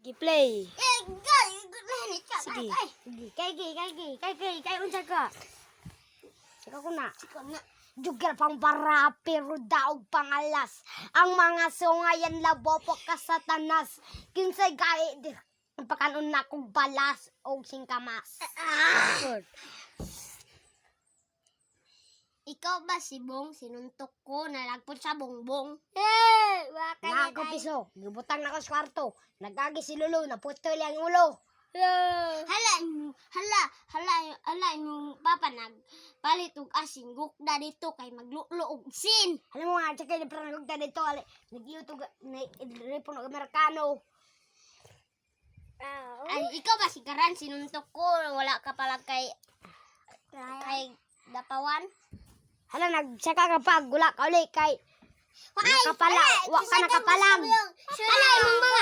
Gi-play. Sige. Sige. Kay unsa ka? Sika ko na. Jugal pang para pero daog pangalas. Ang mga sungayan labo po ka satanas. Kinsay gai di pakanon na kong balas og singkamas. Ikaw ba si Bong? Sinuntok ko, nalagpot sa bongbong. Naako piso, gibutang na ko sa kwarto. Nagagi si Lolo, naputo lang ulo. Hala, yung papa nagpalit og asin gukda dito kay maglulo og sin. Alam mo nga, tsaka yung pranagog ta dito, nag-iutog, nag-repon og Amerikano. Ay, ikaw ba si Karan? Sinuntok ko, wala ka pala kay dapawan. Hala, nagsaka ka pa, gula ka ulit kay nakapala, wa ka nakapalang. Hala, yung mga